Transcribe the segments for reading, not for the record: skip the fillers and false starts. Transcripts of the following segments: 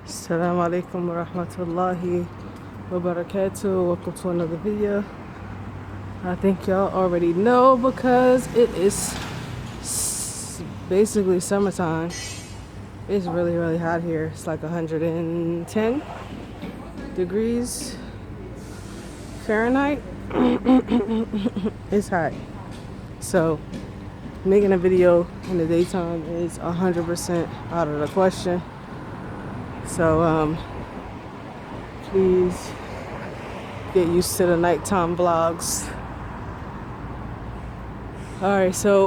Assalamu alaikum wa rahmatullahi wa barakatuh. Welcome to another video. I think y'all already know because it is basically summertime. It's really hot here. It's like 110 degrees Fahrenheit. It's hot. So making a video in the daytime is 100% out of the question. So please get used to the nighttime vlogs. Alright, so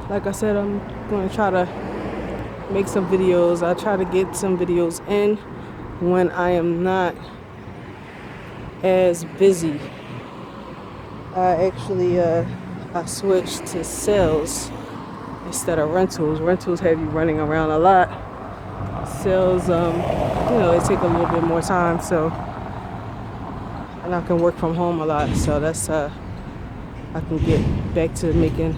like I said, I'm going to try to make some videos. I try to get some videos in when I am not as busy. I switched to sales instead of rentals. Rentals have you running around a lot. Sales, they take a little bit more time, so, and I can work from home a lot, so that's I can get back to making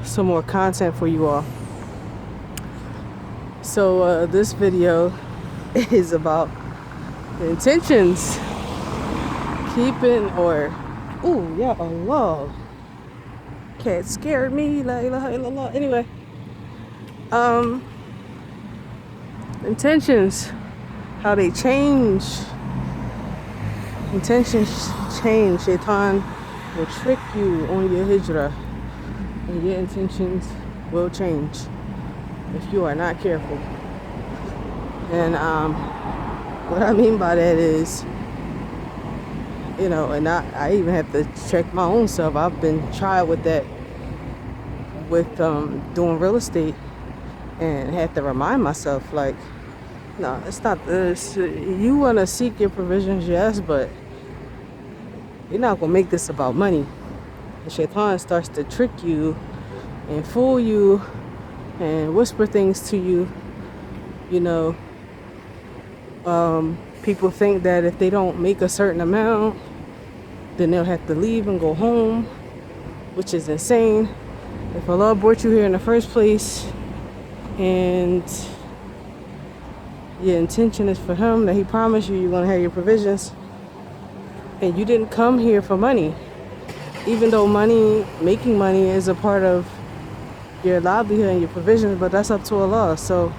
some more content for you all. So this video is about the intentions, ya Allah, cat scared me, la ilaha illallah. Anyway, intentions, how they change. Intentions change. Shaitan will trick you on your hijrah, and your intentions will change if you are not careful. And what I mean by that is, and I even have to check my own self. I've been tried with that, with doing real estate, and had to remind myself, like, no, it's not this. You want to seek your provisions, yes, but you're not going to make this about money. The shaitan starts to trick you and fool you and whisper things to you. People think that if they don't make a certain amount, then they'll have to leave and go home, which is insane. If Allah brought you here in the first place, and your intention is for Him, that He promised you you're going to have your provisions, and you didn't come here for money, even though making money is a part of your livelihood and your provisions, but that's up to Allah. So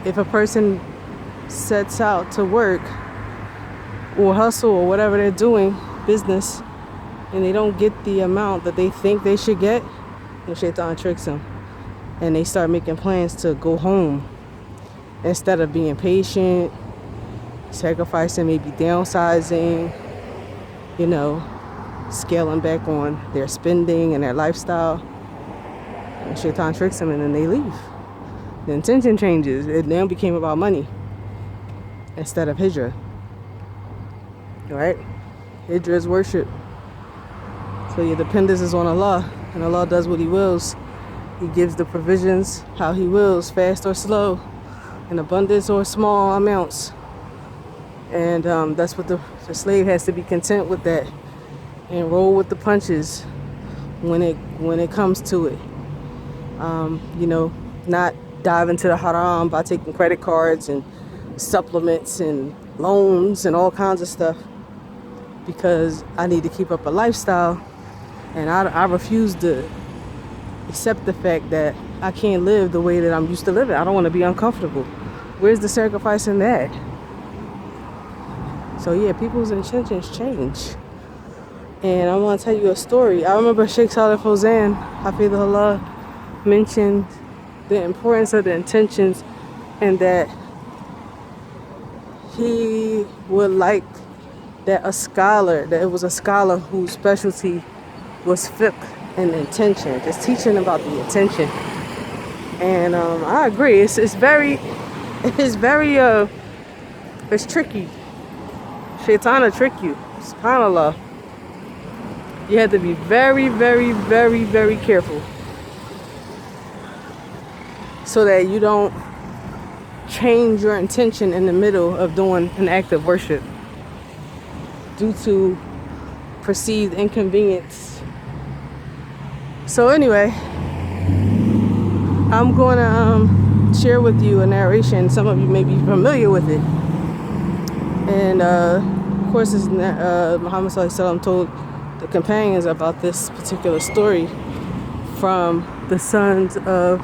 if a person sets out to work or hustle or whatever they're doing, business, and they don't get the amount that they think they should get, the shaitan tricks them. And they start making plans to go home instead of being patient, sacrificing, maybe downsizing, scaling back on their spending and their lifestyle. And shaitan tricks them, and then they leave. The intention changes. It now became about money instead of hijrah. Right? Hijrah is worship. So your dependence is on Allah, and Allah does what He wills. He gives the provisions how He wills, fast or slow, in abundance or small amounts. And that's what the slave has to be content with that, and roll with the punches when it comes to it. Not dive into the haram by taking credit cards and supplements and loans and all kinds of stuff, because I need to keep up a lifestyle, and I refuse to accept the fact that I can't live the way that I'm used to living. I don't want to be uncomfortable. Where's the sacrifice in that? So yeah, people's intentions change. And I want to tell you a story. I remember Sheikh Saleh Fawzan, Hafidhullah, mentioned the importance of the intentions, and that he would like that it was a scholar whose specialty was fiqh and intention, just teaching about the intention. And I agree. It's tricky. Shaitan will trick you. SubhanAllah. You have to be very careful, so that you don't change your intention in the middle of doing an act of worship due to perceived inconvenience. So anyway, I'm gonna share with you a narration. Some of you may be familiar with it. And of course, Muhammad Sallallahu Alaihi Wasallam told the companions about this particular story from the sons of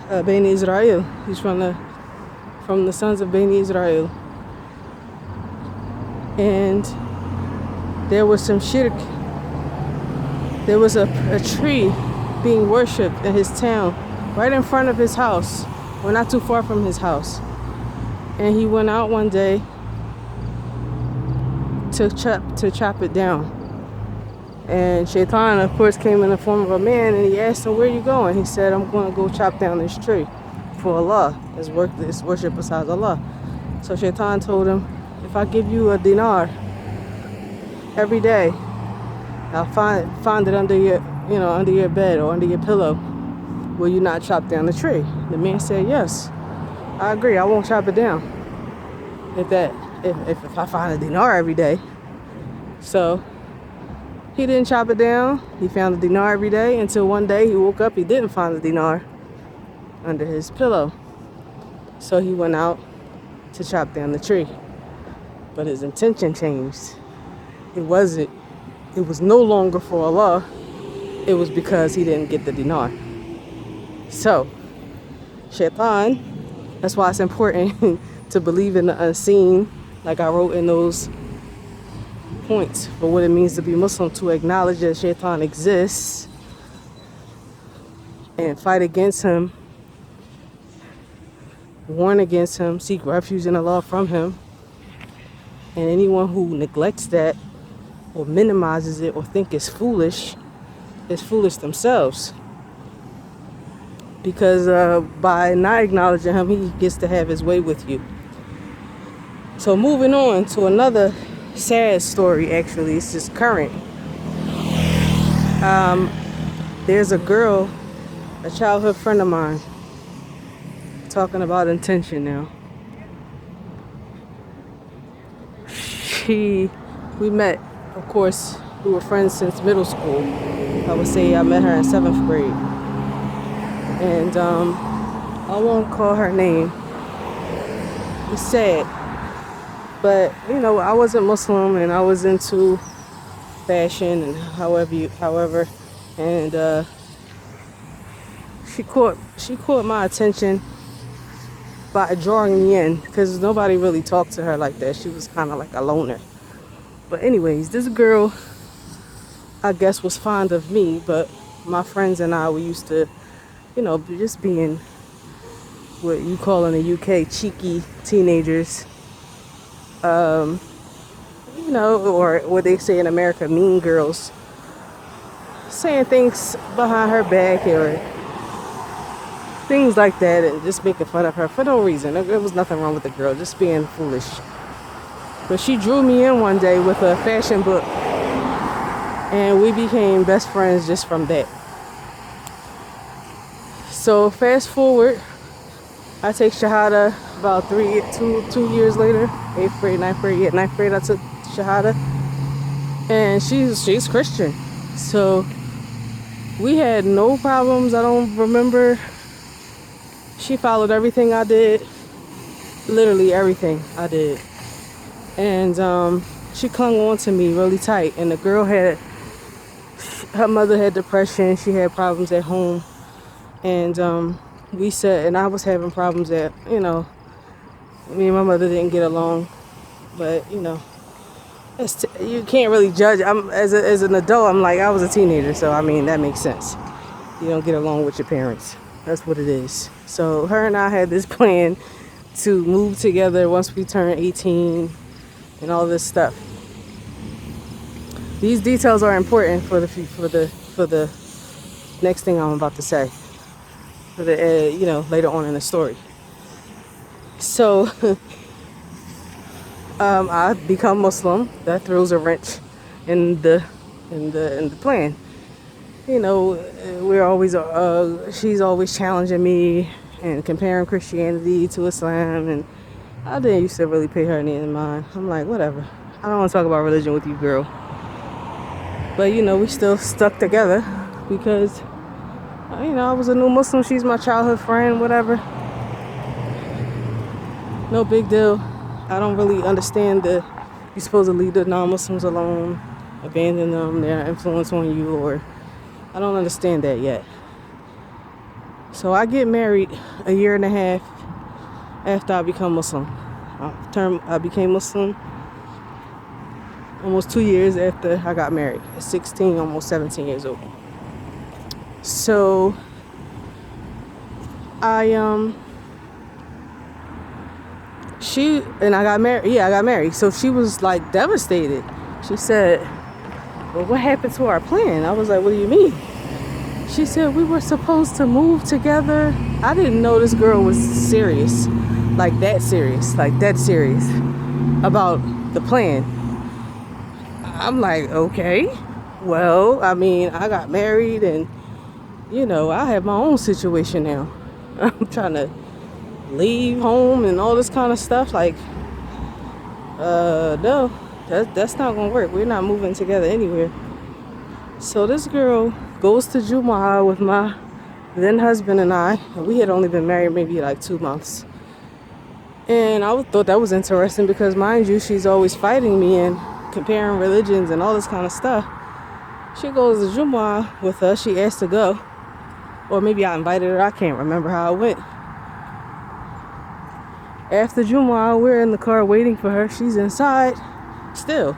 Bani Israel. He's from the sons of Bani Israel. And there was some shirk. There was a tree being worshipped in his town, right in front of his house, or not too far from his house. And he went out one day to chop it down. And Shaitan, of course, came in the form of a man, and he asked him, "Where are you going?" He said, "I'm going to go chop down this tree for Allah. It's worship besides Allah." So Shaitan told him, "If I give you a dinar every day, I'll find it under your bed or under your pillow. Will you not chop down the tree?" The man said, "Yes, I agree. I won't chop it down if I find a dinar every day." So he didn't chop it down. He found a dinar every day until one day he woke up. He didn't find the dinar under his pillow. So he went out to chop down the tree. But his intention changed. It was no longer for Allah. It was because he didn't get the dinar. So, Shaitan, that's why it's important to believe in the unseen, like I wrote in those points for what it means to be Muslim, to acknowledge that Shaitan exists and fight against him, warn against him, seek refuge in Allah from him. And anyone who neglects that or minimizes it or think it's foolish themselves. Because by not acknowledging him, he gets to have his way with you. So moving on to another sad story, actually. It's just current. There's a girl, a childhood friend of mine, talking about intention now. We met, of course, we were friends since middle school. I would say I met her in 7th grade. And I won't call her name. It's sad. But, I wasn't Muslim and I was into fashion and however. And she caught my attention by drawing me in, because nobody really talked to her like that. She was kind of like a loner. But anyways, this girl, I guess, was fond of me, but my friends and I, we used to, just being what you call in the UK cheeky teenagers, or what they say in America, mean girls, saying things behind her back or things like that, and just making fun of her for no reason. There was nothing wrong with the girl, just being foolish. But she drew me in one day with a fashion book, and we became best friends just from that. So fast forward, I take Shahada about 2 years later, 8th grade, 9th grade. Yeah, 9th grade I took Shahada, and she's Christian. So we had no problems. I don't remember. She followed everything I did, literally everything I did. And she clung on to me really tight. And the girl her mother had depression. She had problems at home. And and I was having problems me and my mother didn't get along. But, you can't really judge. As an adult, I was a teenager. So, that makes sense. You don't get along with your parents. That's what it is. So her and I had this plan to move together once we turn 18 and all this stuff. These details are important for the next thing I'm about to say. For the later on in the story. So I become Muslim. That throws a wrench in the plan. We're always she's always challenging me and comparing Christianity to Islam, and I didn't used to really pay her any mind. I'm like, whatever. I don't want to talk about religion with you, girl. But we still stuck together because You know, I was a new Muslim. She's my childhood friend, whatever. No big deal. I don't really understand you're supposed to leave the non-Muslims alone, abandon them, their influence on you, or I don't understand that yet. So I get married a year and a half after I become Muslim. I became Muslim almost 2 years after I got married. At 16, almost 17 years old. So I I got married. Yeah, I got married. So she was like devastated. She said, "Well, what happened to our plan?" I was like, "What do you mean?" She said, "We were supposed to move together." I didn't know this girl was serious, like that serious, about the plan. I'm like, okay, well, I mean, I got married and, you know, I have my own situation now. I'm trying to leave home and all this kind of stuff. Like, no, that's not gonna work. We're not moving together anywhere. So this girl goes to Jumu'ah with my then husband and I. We had only been married maybe like 2 months. And I thought that was interesting because, mind you, she's always fighting me and comparing religions and all this kind of stuff. She goes to Jumu'ah with us. She asked to go. Or maybe I invited her. I can't remember how it went. After Jumu'ah, we're in the car waiting for her. She's inside still.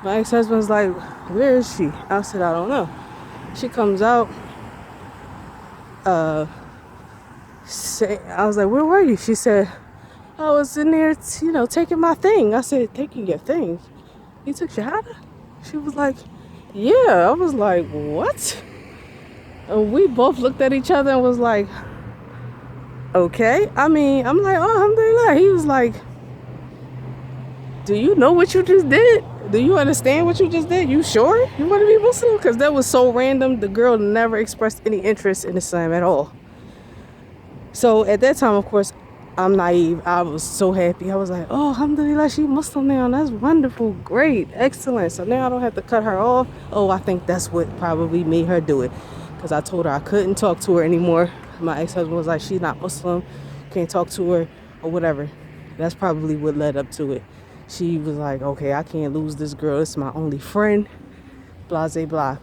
My ex-husband's like, "Where is she?" I said, "I don't know." She comes out. I was like, "Where were you?" She said, "I was in there, taking my thing." I said, "Taking your thing? You took Shahada?" She was like, "Yeah." I was like, "What?" And we both looked at each other and was like, "Okay." I mean, I'm like, "Oh, alhamdulillah." He was like, "Do you know what you just did? Do you understand what you just did? You sure you want to be Muslim?" Because that was so random. The girl never expressed any interest in Islam at all. So at that time, of course, I'm naive. I was so happy. I was like, "Oh, alhamdulillah, she's Muslim now. That's wonderful. Great. Excellent." So now I don't have to cut her off. Oh, I think that's what probably made her do it. Because I told her I couldn't talk to her anymore. My ex-husband was like, "She's not Muslim. Can't talk to her," or whatever. That's probably what led up to it. She was like, "Okay, I can't lose this girl. It's my only friend." Blah, blah, blah.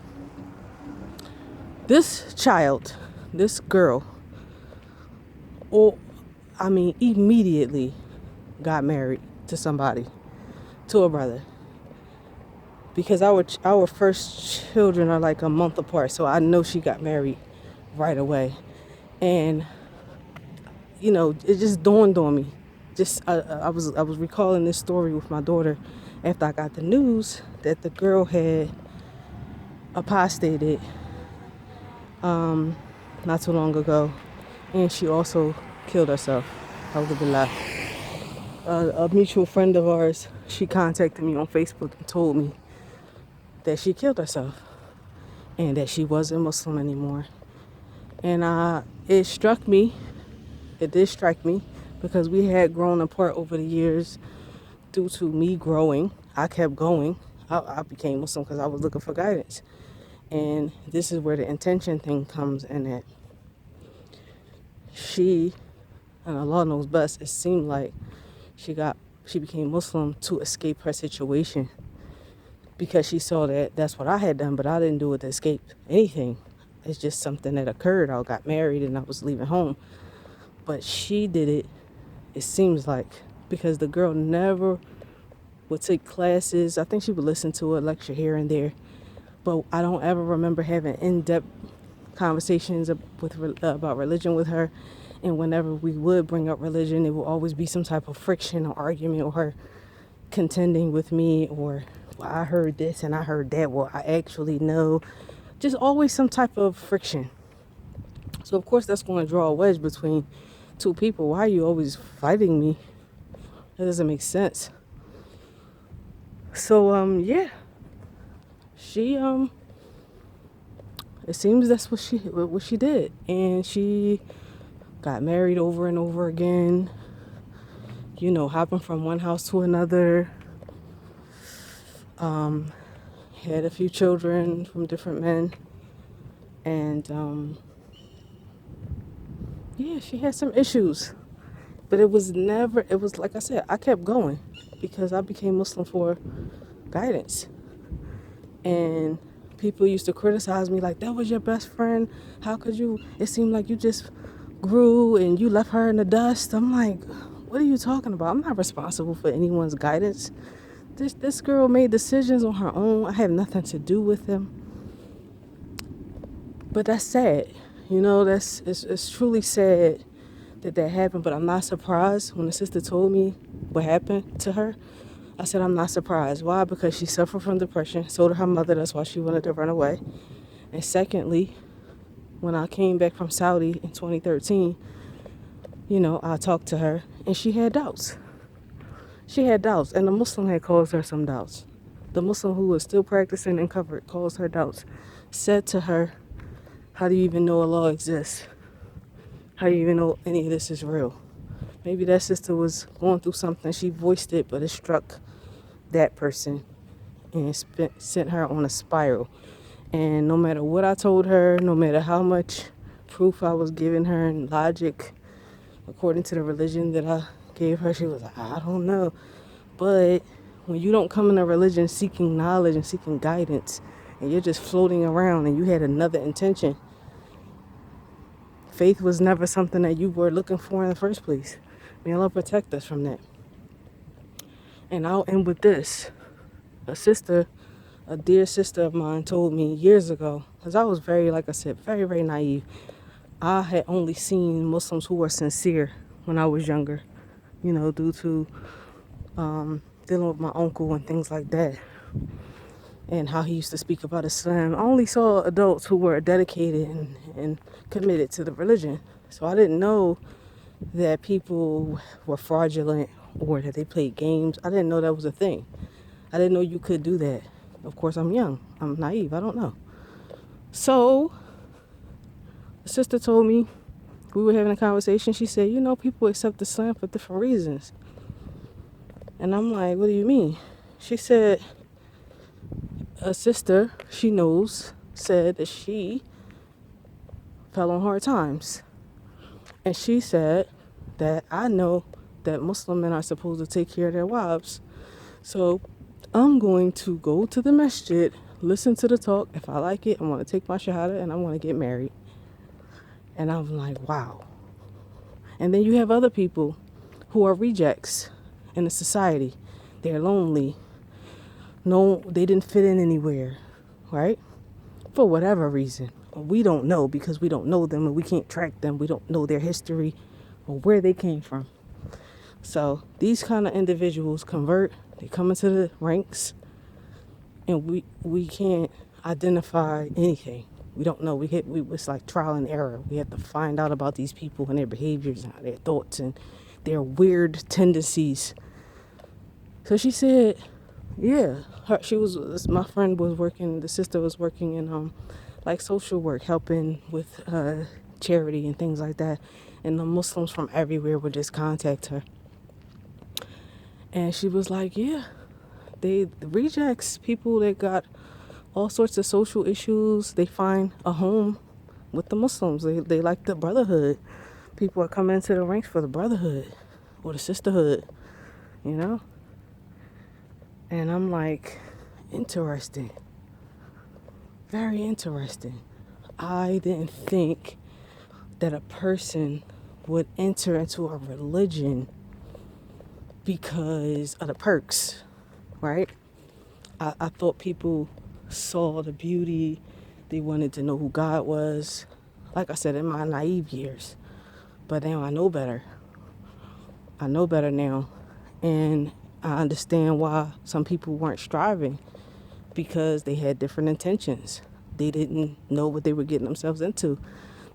This child, this girl, immediately got married to somebody, to a brother. Because our first children are like a month apart, so I know she got married right away. And it just dawned on me. I was recalling this story with my daughter after I got the news that the girl had apostated not too long ago, and she also killed herself. Alhamdulillah. A mutual friend of ours, she contacted me on Facebook and told me that she killed herself and that she wasn't Muslim anymore. And it struck me. It did strike me because we had grown apart over the years due to me growing. I kept going. I became Muslim because I was looking for guidance. And this is where the intention thing comes in at. She, and Allah knows best, it seemed like she became Muslim to escape her situation because she saw that that's what I had done, but I didn't do it to escape anything. It's just something that occurred. I got married and I was leaving home. But she did it, it seems like, because the girl never would take classes. I think she would listen to a lecture here and there. But I don't ever remember having in-depth conversations about religion with her. And whenever we would bring up religion, it would always be some type of friction or argument, or her contending with me, or, "Well, I heard this and I heard that. Well, I actually know." Just always some type of friction. So, of course, that's going to draw a wedge between two people. Why are you always fighting me? That doesn't make sense. So, yeah. She, it seems that's what she did. And she got married over and over again, hopping from one house to another. Had a few children from different men. And Yeah, she had some issues, but it was like I said, I kept going because I became Muslim for guidance. And people used to criticize me like, that was your best friend. How could you? It seemed like you just grew and you left her in the dust. I'm like, what are you talking about? I'm not responsible for anyone's guidance. This girl made decisions on her own. I have nothing to do with them. But that's sad. You know, it's truly sad that happened. But I'm not surprised when the sister told me what happened to her. I said, I'm not surprised. Why? Because she suffered from depression. So did her mother. That's why she wanted to run away. And secondly, when I came back from Saudi in 2013, you know, I talked to her and she had doubts. She had doubts, and the Muslim had caused her some doubts. The Muslim who was still practicing and covered caused her doubts. Said to her, how do you even know Allah exists? How do you even know any of this is real? Maybe that sister was going through something. She voiced it, but it struck that person and sent her on a spiral. And no matter what I told her, no matter how much proof I was giving her and logic, according to the religion that I gave her, she was like, I don't know. But when you don't come in a religion seeking knowledge and seeking guidance, and you're just floating around and you had another intention, faith was never something that you were looking for in the first place. May Allah protect us from that. And I'll end with this. A dear sister of mine told me years ago, because I was very, like I said, very, very naive. I had only seen Muslims who were sincere when I was younger, you know, due to dealing with my uncle and things like that, and how he used to speak about Islam. I only saw adults who were dedicated and committed to the religion. So I didn't know that people were fraudulent or that they played games. I didn't know that was a thing. I didn't know you could do that. Of course, I'm young. I'm naive. I don't know. So the sister told me, we were having a conversation. She said, you know, people accept Islam for different reasons. And I'm like, what do you mean? She said, a sister she knows said that she fell on hard times. And she said that I know that Muslim men are supposed to take care of their wives. So I'm going to go to the masjid, listen to the talk. If I like it, I'm going to take my shahada and I'm going to get married. And I'm like, wow. And then you have other people who are rejects in the society. They're lonely. No, they didn't fit in anywhere, right? For whatever reason. We don't know because we don't know them and we can't track them. We don't know their history or where they came from. So these kind of individuals convert. They come into the ranks and we can't identify anything. We don't know. It's like trial and error. We have to find out about these people and their behaviors and their thoughts and their weird tendencies. So she said, yeah, my friend was working, the sister was working in like social work, helping with charity and things like that. And the Muslims from everywhere would just contact her. And she was like, yeah, the rejects, people that got all sorts of social issues, they find a home with the Muslims. They like the brotherhood. People are coming into the ranks for the brotherhood or the sisterhood, you know? And I'm like, interesting. Very interesting. I didn't think that a person would enter into a religion because of the perks, right? I thought people saw the beauty. They wanted to know who God was. Like I said, in my naive years. But now I know better. I know better now. And I understand why some people weren't striving, because they had different intentions. They didn't know what they were getting themselves into.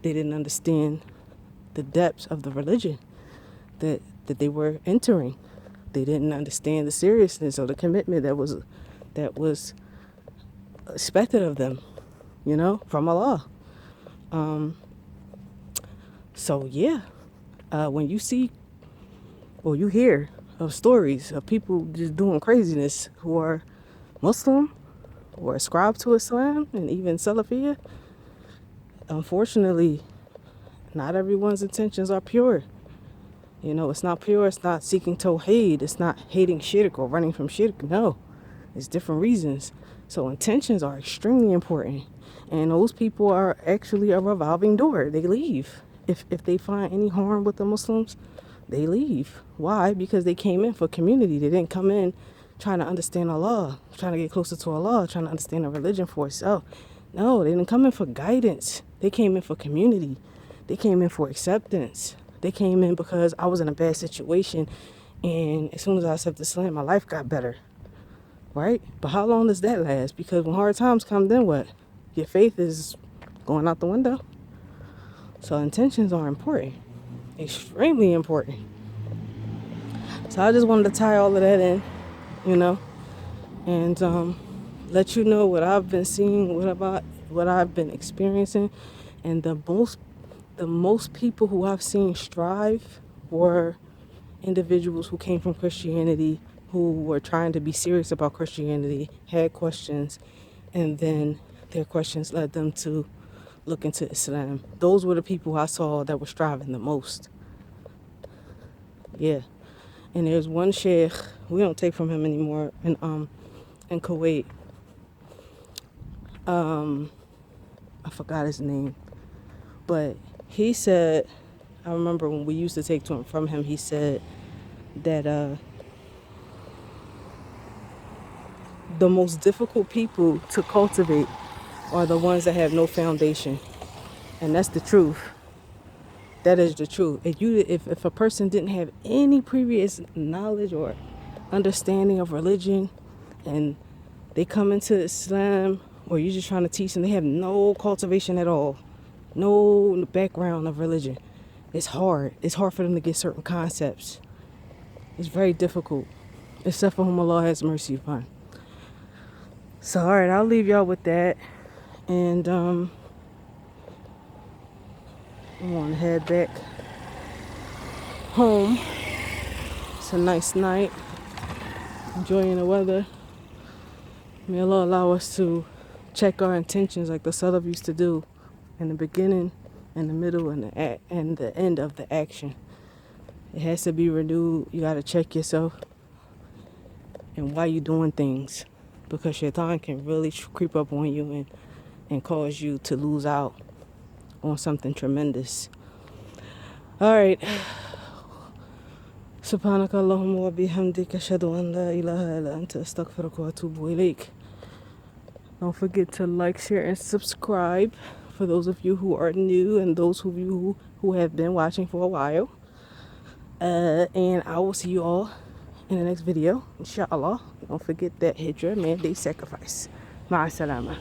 They didn't understand the depths of the religion that they were entering. They didn't understand the seriousness or the commitment that was expected of them, you know, from Allah. So yeah, when you see or you hear of stories of people just doing craziness who are Muslim or ascribe to Islam and even Salafiyah, unfortunately, Not everyone's intentions are pure. You know, it's not pure. It's not seeking tawheed. It's not hating shirk or running from shirk. No, it's different reasons. So intentions are extremely important. And those people are actually a revolving door. They leave. If they find any harm with the Muslims, they leave. Why? Because they came in for community. They didn't come in trying to understand Allah, trying to get closer to Allah, trying to understand the religion for itself. No, they didn't come in for guidance. They came in for community. They came in for acceptance. They came in because I was in a bad situation, and as soon as I accepted Islam, my life got better, right? But how long does that last? Because when hard times come, then what? Your faith is going out the window. So intentions are important, extremely important. So I just wanted to tie all of that in, you know, and let you know what I've been seeing, what I've been experiencing, and the most people who I've seen strive were individuals who came from Christianity, who were trying to be serious about Christianity, had questions, and then their questions led them to look into Islam. Those were the people I saw that were striving the most. Yeah. And there's one sheikh, we don't take from him anymore, in Kuwait. I forgot his name. But he said, I remember when we used to take from him, he said that the most difficult people to cultivate are the ones that have no foundation. And that's the truth. That is the truth. If a person didn't have any previous knowledge or understanding of religion, and they come into Islam, or you're just trying to teach them, they have no cultivation at all, no background of religion, it's hard. It's hard for them to get certain concepts. It's very difficult, except for whom Allah has mercy upon. So, all right, I'll leave y'all with that. And I'm going to head back home. It's a nice night. Enjoying the weather. May Allah allow us to check our intentions like the Salaf used to do in the beginning, in the middle, and the end of the action. It has to be renewed. You got to check yourself and why you doing things, because shaitan can really creep up on you and cause you to lose out on something tremendous. All right. Subhanaka Allahumma wa bihamdika ashhadu an la ilaha illa anta astaghfiruka wa atubu ilayk. Don't forget to like, share, and subscribe for those of you who are new and those of you who have been watching for a while. And I will see you all in the next video, inshallah. Don't forget that Hijrah mandate sacrifice. Ma'as salama.